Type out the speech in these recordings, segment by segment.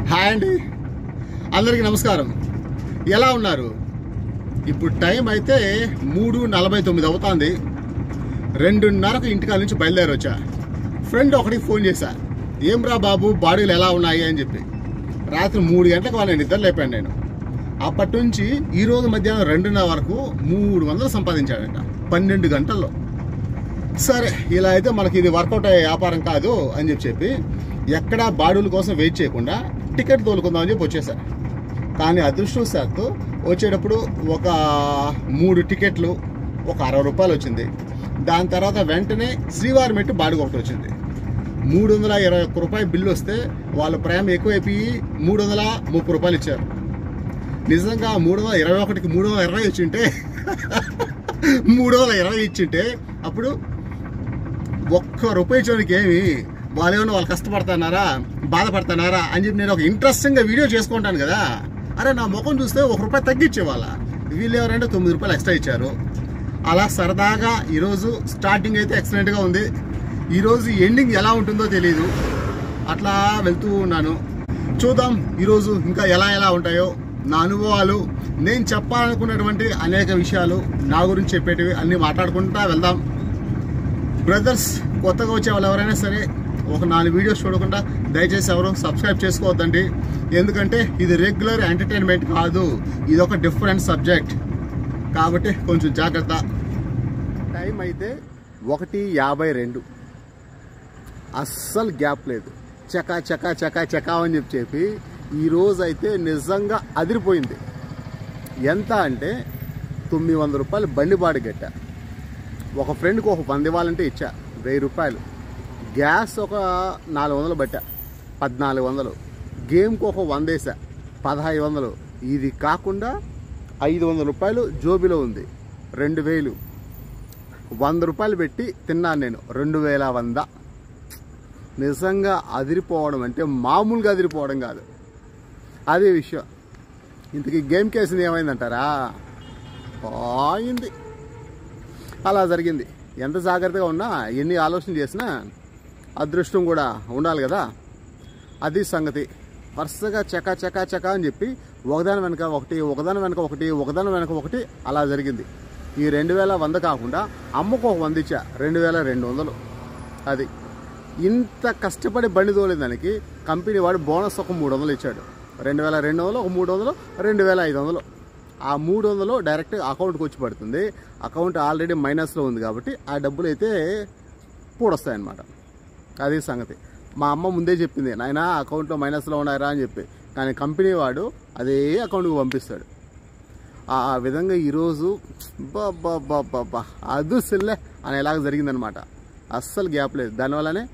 Hi అండి, అందరికీ నమస్కారం. ఎలా ఉన్నారు? ఇప్పుడు టైం అయితే 3:49 అవుతుంది. 2:30కు ఇంటికాల నుంచి బయలుదేరి వచ్చా. ఫ్రెండ్ ఒకటికి ఫోన్ చేశా, ఏం రా బాబు బాడీలు ఎలా ఉన్నాయి అని చెప్పి. రాత్రి 3 గంటలకు వాళ్ళని నిద్ర లేపాను నేను. అప్పటి నుంచి ఈరోజు మధ్యాహ్నం 2:30 వరకు 300 సంపాదించాడంట 12 గంటల్లో. సరే, ఇలా అయితే మనకి ఇది వర్కౌట్ అయ్యే వ్యాపారం కాదు అని చెప్పి ఎక్కడా బాడీల కోసం వెయిట్ చేయకుండా టికెట్ తోలుకుందామని చెప్పి వచ్చేసా. కానీ అదృష్టవశాత్తు వచ్చేటప్పుడు ఒక 3 టికెట్లు ఒక 60 రూపాయలు వచ్చింది. దాని తర్వాత వెంటనే శ్రీవారి మెట్టు బాడిగ ఒకటి వచ్చింది. 321 రూపాయలు బిల్లు వస్తే వాళ్ళ ప్రేమ ఎక్కువైపోయి 330 రూపాయలు ఇచ్చారు. నిజంగా 321కి 320 వచ్చింటే 320 ఇచ్చింటే అప్పుడు ఒక్క రూపాయి ఇచ్చడానికి ఏమి వాళ్ళు కష్టపడుతున్నారా బాధపడుతున్నారా అని చెప్పి నేను ఒక ఇంట్రెస్టింగ్గా వీడియో చేసుకుంటాను కదా. అరే నా ముఖం చూస్తే 1 రూపాయి తగ్గించేవాళ్ళ, వీళ్ళు ఎవరంటే 9 రూపాయలు ఎక్స్ట్రా ఇచ్చారు. అలా సరదాగా ఈరోజు స్టార్టింగ్ అయితే ఎక్సలెంట్గా ఉంది. ఈరోజు ఎండింగ్ ఎలా ఉంటుందో తెలియదు, అట్లా వెళ్తూ ఉన్నాను. చూద్దాం ఈరోజు ఇంకా ఎలా ఉంటాయో. నా అనుభవాలు, నేను చెప్పాలనుకున్నటువంటి అనేక విషయాలు, నా గురించి చెప్పేటివి అన్నీ మాట్లాడుకుంటా వెళ్దాం. బ్రదర్స్, కొత్తగా వచ్చే వాళ్ళు ఎవరైనా సరే ఒక 4 వీడియోస్ చూడకుండా దయచేసి ఎవరు సబ్స్క్రైబ్ చేసుకోవద్దండి. ఎందుకంటే ఇది రెగ్యులర్ ఎంటర్టైన్మెంట్ కాదు, ఇది ఒక డిఫరెంట్ సబ్జెక్ట్ కాబట్టి కొంచెం జాగ్రత్త. టైం అయితే 1:52, అస్సలు గ్యాప్ లేదు. చకా చకా చకా చకా అని చెప్పి ఈరోజు అయితే నిజంగా అదిరిపోయింది. ఎంత అంటే 900 రూపాయలు బండి బాడి కట్టా. ఒక ఫ్రెండ్కి ఒక 100 ఇవ్వాలంటే ఇచ్చా 1000 రూపాయలు. గ్యాస్ ఒక 400 పట్టా 1400. గేమ్కి ఒక 100 వేసా 1500. ఇది కాకుండా 500 రూపాయలు జోబీలో ఉంది 2000. 100 రూపాయలు పెట్టి తిన్నాను నేను 2100. నిజంగా అదిరిపోవడం అంటే మామూలుగా అదిరిపోవడం కాదు, అదే విషయం. ఇంతకీ గేమ్ కేసింది ఏమైందంటారా? పోయింది. అలా జరిగింది. ఎంత జాగ్రత్తగా ఉన్నా, ఎన్ని ఆలోచన చేసినా అదృష్టం కూడా ఉండాలి కదా, అది సంగతి. వరుసగా చకా చకా చకా అని చెప్పి ఒకదాని వెనక ఒకటి ఒకదాని వెనక ఒకటి ఒకదాని వెనక ఒకటి అలా జరిగింది. ఈ 2100 కాకుండా అమ్మకు ఒక 100 ఇచ్చా 2200. అది ఇంత కష్టపడి బండి తోలేదానికి దానికి కంపెనీ వాడు బోనస్ ఒక 300 ఇచ్చాడు. 2200, ఒక 300, 2500. ఆ 300 డైరెక్ట్ అకౌంట్కి వచ్చి పడుతుంది. అకౌంట్ ఆల్రెడీ మైనస్లో ఉంది కాబట్టి ఆ డబ్బులు అయితే పూడొస్తాయన్నమాట. అది సంగతి. మా అమ్మ ముందే చెప్పింది, నాయన అకౌంట్లో మైనస్లో ఉన్నాయరా అని చెప్పి. కానీ కంపెనీ వాడు అదే అకౌంట్కి పంపిస్తాడు. ఆ విధంగా ఈరోజు బాబా అది సెల్లే అనేలాగా జరిగిందనమాట. అస్సలు గ్యాప్ లేదు. దానివల్లనే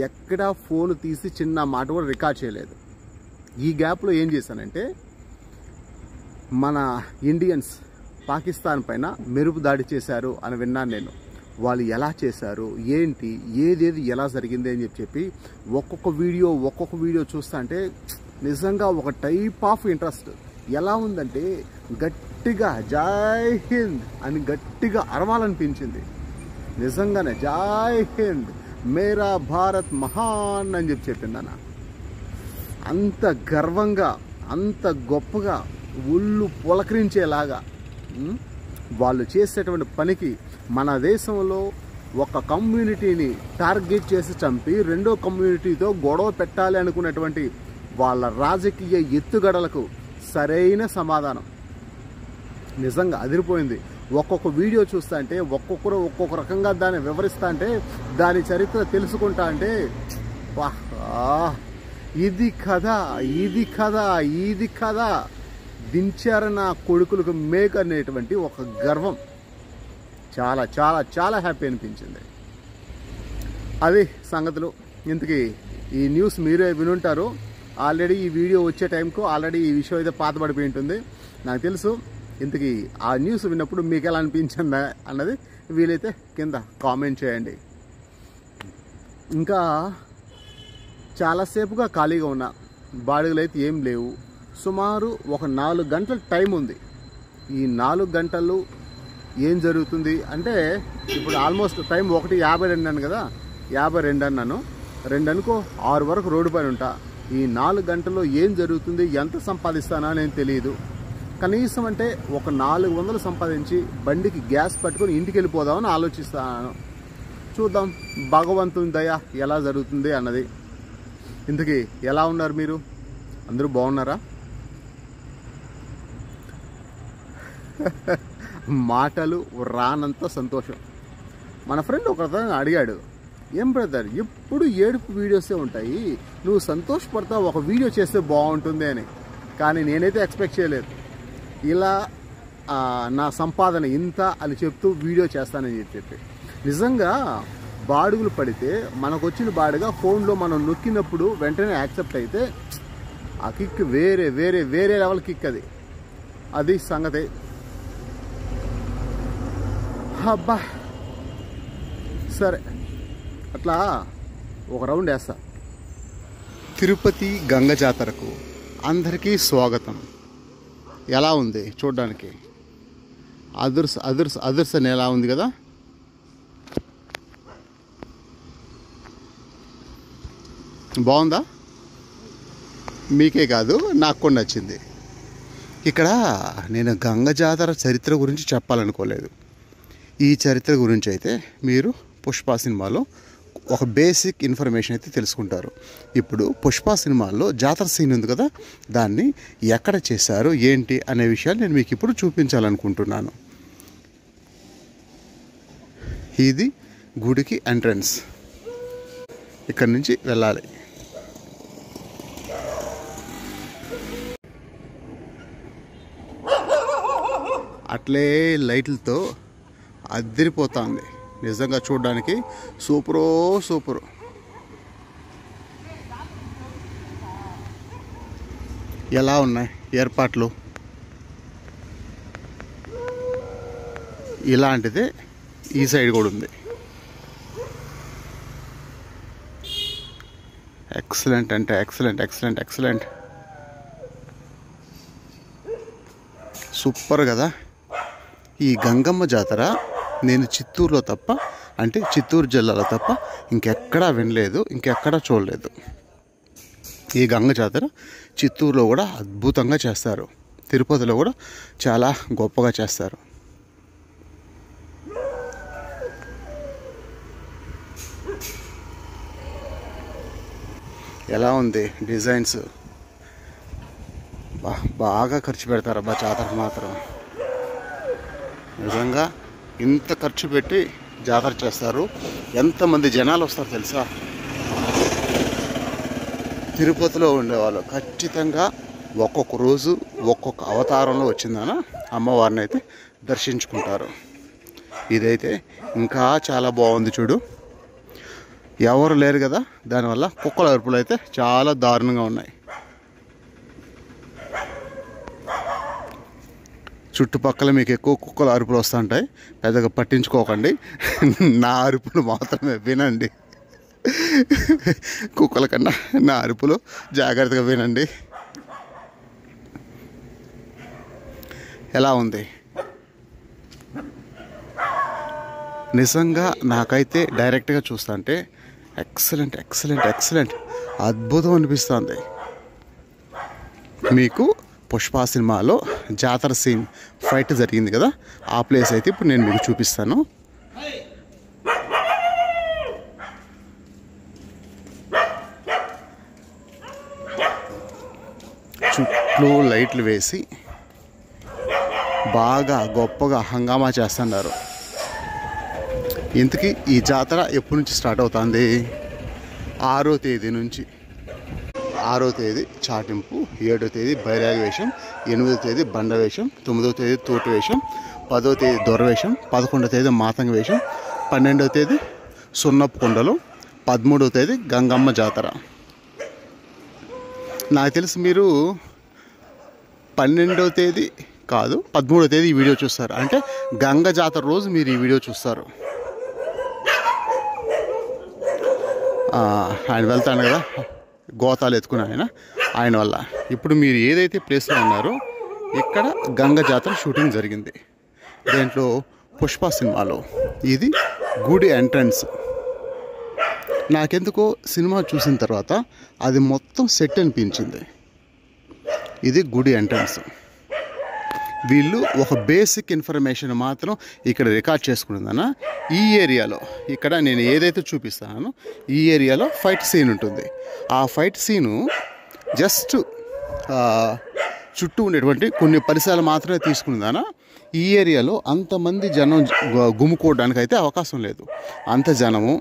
ఎక్కడా ఫోన్ తీసి చిన్న మాట కూడా రికార్డ్ చేయలేదు. ఈ గ్యాప్లో ఏం చేశానంటే, మన ఇండియన్స్ పాకిస్తాన్ పైన మెరుపు దాడి చేశారు అని విన్నాను నేను. వాళ్ళు ఎలా చేశారు, ఏంటి, ఏదేది ఎలా జరిగింది అని చెప్పి ఒక్కొక్క వీడియో చూస్తా అంటే నిజంగా ఒక టైప్ ఆఫ్ ఇంట్రెస్ట్. ఎలా ఉందంటే గట్టిగా జై హింద్ అని గట్టిగా అరవాలనిపించింది. నిజంగానే జై హింద్, మేరా భారత్ మహాన్ అని చెప్పిందన్న. అంత గర్వంగా, అంత గొప్పగా, ఒళ్ళు పులకరించేలాగా వాళ్ళు చేసేటువంటి పనికి మన దేశంలో ఒక కమ్యూనిటీని టార్గెట్ చేసి చంపి రెండో కమ్యూనిటీతో గొడవ పెట్టాలి అనుకున్నటువంటి వాళ్ళ రాజకీయ ఎత్తుగడలకు సరైన సమాధానం. నిజంగా అదిరిపోయింది. ఒక్కొక్క వీడియో చూస్తా అంటే ఒక్కొక్కరు ఒక్కొక్క రకంగా దాన్ని వివరిస్తా అంటే, దాని చరిత్ర తెలుసుకుంటా అంటే ఇది కథ దించారన్న కొడుకులకు మేక్ అనేటువంటి ఒక గర్వం. చాలా చాలా చాలా హ్యాపీ అనిపించింది. అది సంగతులు. ఇంతకీ ఈ న్యూస్ మీరే వినుంటారు. ఆల్రెడీ ఈ వీడియో వచ్చే టైంకు ఆల్రెడీ ఈ విషయం అయితే పాతబడిపోయి ఉంటుంది నాకు తెలుసు. ఇంతకీ ఆ న్యూస్ విన్నప్పుడు మీకు ఎలా అనిపించిందా అన్నది వీలైతే కింద కామెంట్ చేయండి. ఇంకా చాలాసేపుగా ఖాళీగా ఉన్నా, బాడీలు అయితే ఏం లేవు. సుమారు ఒక 4 గంటల టైం ఉంది. ఈ 4 గంటలు ఏం జరుగుతుంది అంటే, ఇప్పుడు ఆల్మోస్ట్ టైం 1:52 అన్నాను కదా, 52 అన్నాను. 2 అనుకో 6 వరకు రోడ్డు పైన ఉంటా. ఈ 4 గంటల్లో ఏం జరుగుతుంది, ఎంత సంపాదిస్తానా నేను తెలియదు. కనీసం అంటే ఒక 400 సంపాదించి బండికి గ్యాస్ పట్టుకొని ఇంటికి వెళ్ళిపోదామని ఆలోచిస్తాను. చూద్దాం భగవంతుని దయ ఎలా జరుగుతుంది అన్నది. ఇంతకీ ఎలా ఉన్నారు మీరు? అందరూ బాగున్నారా? మాటలు రానంత సంతోషం. మన ఫ్రెండ్ ఒకరిని అడిగాడు, ఏం బ్రదర్ ఎప్పుడు ఏడుపు వీడియోసే ఉంటాయి, నువ్వు సంతోషపడతావు, ఒక వీడియో చేస్తే బాగుంటుంది అని. కానీ నేనైతే ఎక్స్పెక్ట్ చేయలేదు ఇలా నా సంపాదన ఇంత అని చెప్తూ వీడియో చేస్తానని చెప్పి. నిజంగా బాడుగులు పడితే మనకు వచ్చిన బాడుగా ఫోన్లో మనం నొక్కినప్పుడు వెంటనే యాక్సెప్ట్ అయితే ఆ కిక్ వేరే వేరే వేరే లెవెల్ కిక్. అది సంగతి. అబ్బా సరే, అట్లా ఒక రౌండ్ వేస్తా. తిరుపతి గంగ జాతరకు అందరికీ స్వాగతం. ఎలా ఉంది చూడడానికి? అదుర్స్ అని ఎలా ఉంది కదా. బాగుందా? మీకే కాదు నాకు కూడా నచ్చింది. ఇక్కడ నేను గంగ జాతర చరిత్ర గురించి చెప్పాలనుకోలేదు. ఈ చరిత్ర గురించి అయితే మీరు పుష్ప సినిమాలో ఒక బేసిక్ ఇన్ఫర్మేషన్ అయితే తెలుసుకుంటారు. ఇప్పుడు పుష్ప సినిమాలో జాతర సీన్ ఉంది కదా, దాన్ని ఎక్కడ చేశారు ఏంటి అనే విషయాలు నేను మీకు ఇప్పుడు చూపించాలనుకుంటున్నాను. ఇది గుడికి ఎంట్రన్స్. ఇక్కడి నుంచి వెళ్ళాలి. అట్లే లైట్లతో అదిరిపోతుంది. నిజంగా చూడడానికి సూపరు. ఎలా ఉన్నాయి ఏర్పాట్లు? ఇలాంటిదే ఈ సైడ్ కూడా ఉంది. ఎక్సలెంట్ అంటే ఎక్సలెంట్. సూపర్ కదా. ఈ గంగమ్మ జాతర నేను చిత్తూరులో తప్ప, అంటే చిత్తూరు జిల్లాలో తప్ప ఇంకెక్కడా వినలేదు, ఇంకెక్కడా చూడలేదు. ఈ గంగ జాతర చిత్తూరులో కూడా అద్భుతంగా చేస్తారు, తిరుపతిలో కూడా చాలా గొప్పగా చేస్తారు. ఎలా ఉంది డిజైన్స్? బాగా ఖర్చు పెడతారబ్బా జాతరకు మాత్రం. నిజంగా ఇంత ఖర్చు పెట్టి జాతర చేస్తారు. ఎంతమంది జనాలు వస్తారు తెలుసా? తిరుపతిలో ఉండేవాళ్ళు ఖచ్చితంగా ఒక్కొక్క రోజు ఒక్కొక్క అవతారంలో వచ్చిందన అమ్మవారిని అయితే దర్శించుకుంటారు. ఇదైతే ఇంకా చాలా బాగుంది చూడు. ఎవరు లేరు కదా, దానివల్ల కుక్కల అరుపులు అయితే చాలా దారుణంగా ఉన్నాయి. చుట్టుపక్కల మీకు ఎక్కువ కుక్కల అరుపులు వస్తుంటాయి, పెద్దగా పట్టించుకోకండి. నా అరుపులు మాత్రమే వినండి. కుక్కల కన్నా నా అరుపులు జాగ్రత్తగా వినండి. ఎలా ఉంది? నిజంగా నాకైతే డైరెక్ట్గా చూస్తుంటే ఎక్సలెంట్ అద్భుతం అనిపిస్తుంది. మీకు పుష్ప సినిమాలో జాతర సీన్ ఫైట్ జరిగింది కదా, ఆ ప్లేస్ అయితే ఇప్పుడు నేను మీకు చూపిస్తాను. చుట్టూ లైట్లు వేసి బాగా గొప్పగా హంగామా చేస్తున్నారు. ఇంతకీ ఈ జాతర ఎప్పటి నుంచి స్టార్ట్ అవుతుంది? 6వ తేదీ నుంచి. 6వ తేదీ చాటింపు, 7వ తేదీ బైరాగి వేషం, 8వ తేదీ బండ వేషం, 9వ తేదీ తోటి వేషం, 10వ తేదీ దొరవేషం, 11వ తేదీ మాతంగ వేషం, 12వ తేదీ సున్నపు కొండలు, 13వ తేదీ గంగమ్మ జాతర. నాకు తెలిసి మీరు 12వ తేదీ కాదు 13వ తేదీ ఈ వీడియో చూస్తారు. అంటే గంగ జాతర రోజు మీరు ఈ వీడియో చూస్తారు. ఆయన వెళ్తాను కదా గోతాలు ఎత్తుకుని ఆయన వల్ల ఇప్పుడు మీరు ఏదైతే ప్లేస్లో ఉన్నారో ఇక్కడ గంగ జాతర షూటింగ్ జరిగింది. దేంట్లో? పుష్ప సినిమాలో. ఇది గుడి ఎంట్రన్స్. నాకెందుకో సినిమా చూసిన తర్వాత అది మొత్తం సెట్ అనిపించింది. ఇది గుడి ఎంట్రన్స్. వీళ్ళు ఒక బేసిక్ ఇన్ఫర్మేషన్ మాత్రం ఇక్కడ రికార్డ్ చేసుకుంటుందన్న. ఈ ఏరియాలో ఇక్కడ నేను ఏదైతే చూపిస్తానో ఈ ఏరియాలో ఫైట్ సీన్ ఉంటుంది. ఆ ఫైట్ సీను జస్ట్ చుట్టూ ఉండేటువంటి కొన్ని పరిసరాలు మాత్రమే తీసుకుందానా. ఈ ఏరియాలో అంతమంది జనం గుమ్ముకోవడానికి అయితే అవకాశం లేదు. అంత జనము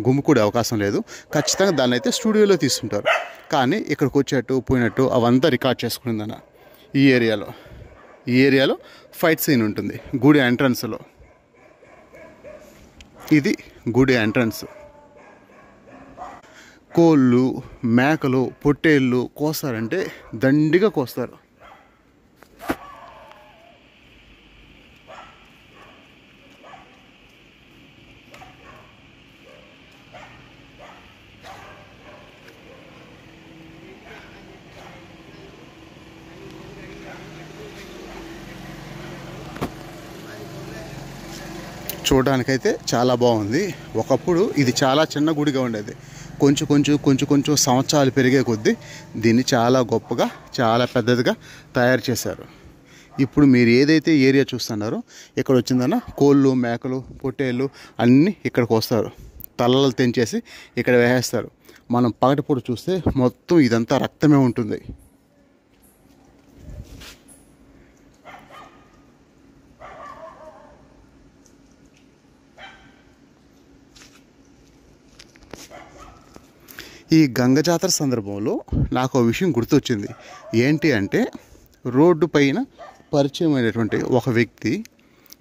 గుమ్ముకూడే అవకాశం లేదు. ఖచ్చితంగా దాన్ని అయితే స్టూడియోలో తీసుకుంటారు. కానీ ఇక్కడికి వచ్చేట్టు పోయినట్టు అవంతా రికార్డ్ చేసుకుందన్న. ఈ ఏరియాలో ఫైట్ సీన్ ఉంటుంది గుడి ఎంట్రన్స్లో. ఇది గుడి ఎంట్రన్స్. కోళ్ళు, మేకలు, పొట్టేళ్ళు కోస్తారంటే దండిగా కోస్తారు. చూడడానికైతే చాలా బాగుంది. ఒకప్పుడు ఇది చాలా చిన్న గుడిగా ఉండేది. కొంచెం సంవత్సరాలు పెరిగే కొద్దీ దీన్ని చాలా గొప్పగా, చాలా పెద్దదిగా తయారు చేశారు. ఇప్పుడు మీరు ఏదైతే ఏరియా చూస్తున్నారో ఇక్కడ వచ్చిందన్న కోళ్ళు, మేకలు, పొట్టేళ్ళు అన్నీ ఇక్కడికి వస్తారు. తలలు తెంచేసి ఇక్కడ వేసేస్తారు. మనం పగటిపూట చూస్తే మొత్తం ఇదంతా రక్తమే ఉంటుంది. ఈ గంగ జాతర సందర్భంలో నాకు ఒక విషయం గుర్తొచ్చింది. ఏంటి అంటే, రోడ్డు పైన పరిచయమైనటువంటి ఒక వ్యక్తి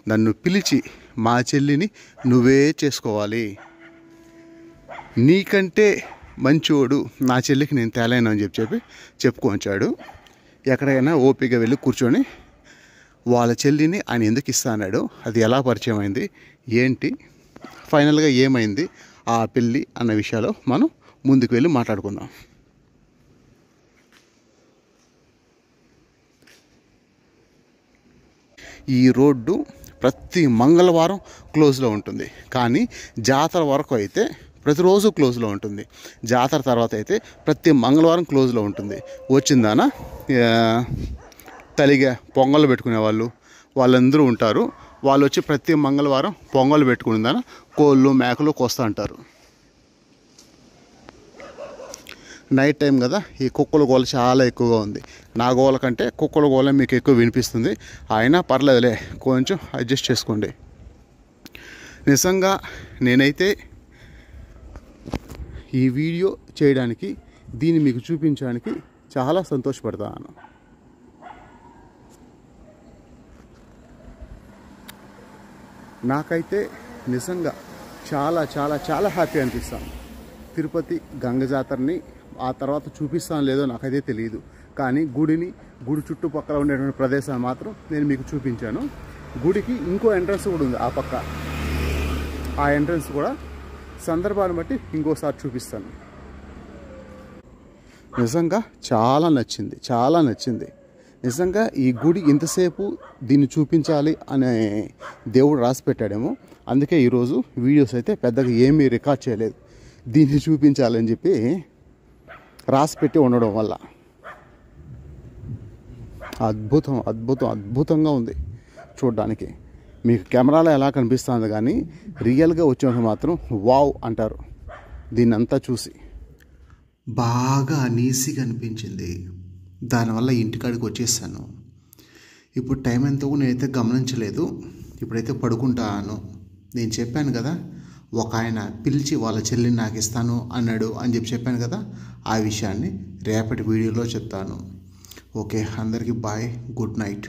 నన్ను పిలిచి, మా చెల్లిని నువ్వే చేసుకోవాలి, నీకంటే మంచోడు నా చెల్లికి నేను తేలేను అని చెప్పుకొచ్చాడు. ఎక్కడైనా ఓపికగా వెళ్ళి కూర్చొని వాళ్ళ చెల్లిని ఆయన ఎందుకు ఇస్తాడు, అది ఎలా పరిచయం అయింది, ఏంటి ఫైనల్గా ఏమైంది ఆ పెళ్ళి అన్న విషయాలు మనం ముందుకు వెళ్ళి మాట్లాడుకుందాం. ఈ రోడ్డు ప్రతి మంగళవారం క్లోజ్లో ఉంటుంది. కానీ జాతర వరకు అయితే ప్రతిరోజు క్లోజ్లో ఉంటుంది. జాతర తర్వాత అయితే ప్రతి మంగళవారం క్లోజ్లో ఉంటుంది. వచ్చిందానా తలిగా పొంగళ్ళు పెట్టుకునే వాళ్ళందరూ ఉంటారు. వాళ్ళు వచ్చి ప్రతి మంగళవారం పొంగళ్ళు పెట్టుకునేదానా కోళ్ళు, మేకలు కోస్తూ ఉంటారు. నైట్ టైం కదా, ఈ కుక్కల గోల చాలా ఎక్కువగా ఉంది. నా గోల కంటే కుక్కల గోల మీకు ఎక్కువ వినిపిస్తుంది. అయినా పర్లేదులే, కొంచెం అడ్జస్ట్ చేసుకోండి. నిజంగా నేనైతే ఈ వీడియో చేయడానికి, దీన్ని మీకు చూపించడానికి చాలా సంతోషపడతాను. నాకైతే నిజంగా చాలా చాలా చాలా హ్యాపీ అనిపిస్తాను. తిరుపతి గంగ జాతరని ఆ తర్వాత చూపిస్తాను లేదో నాకైతే తెలియదు. కానీ గుడి చుట్టుపక్కల ఉండేటువంటి ప్రదేశాలు మాత్రం నేను మీకు చూపించాను. గుడికి ఇంకో ఎంట్రన్స్ కూడా ఉంది ఆ పక్క. ఆ ఎంట్రన్స్ కూడా సందర్భాన్ని బట్టి ఇంకోసారి చూపిస్తాను. నిజంగా చాలా నచ్చింది. నిజంగా ఈ గుడి ఇంతసేపు దీన్ని చూపించాలి అనే దేవుడు రాసి పెట్టాడేమో. అందుకే ఈరోజు వీడియోస్ అయితే పెద్దగా ఏమీ రికార్డ్ చేయలేదు. దీన్ని చూపించాలని చెప్పి రాసి పెట్టి ఉండడం వల్ల అద్భుతంగా ఉంది చూడడానికి. మీకు కెమెరాలో ఎలా కనిపిస్తుంది కానీ రియల్గా వచ్చినప్పుడు మాత్రం వావ్ అంటారు. దీన్నంతా చూసి బాగా అనీజీగా అనిపించింది. దానివల్ల ఇంటికాడికి వచ్చేసాను. ఇప్పుడు టైం ఎంతో నేనైతే గమనించలేదు. ఇప్పుడైతే పడుకుంటాను. నేను చెప్పాను కదా, ఒక ఆయన పిలిచి వాళ్ళ చెల్లిని నాకు ఇస్తాను అన్నాడు అని చెప్పాను కదా, ఆ విషయాన్ని రేపటి వీడియోలో చెప్తాను. ఓకే, అందరికీ బాయ్, గుడ్ నైట్.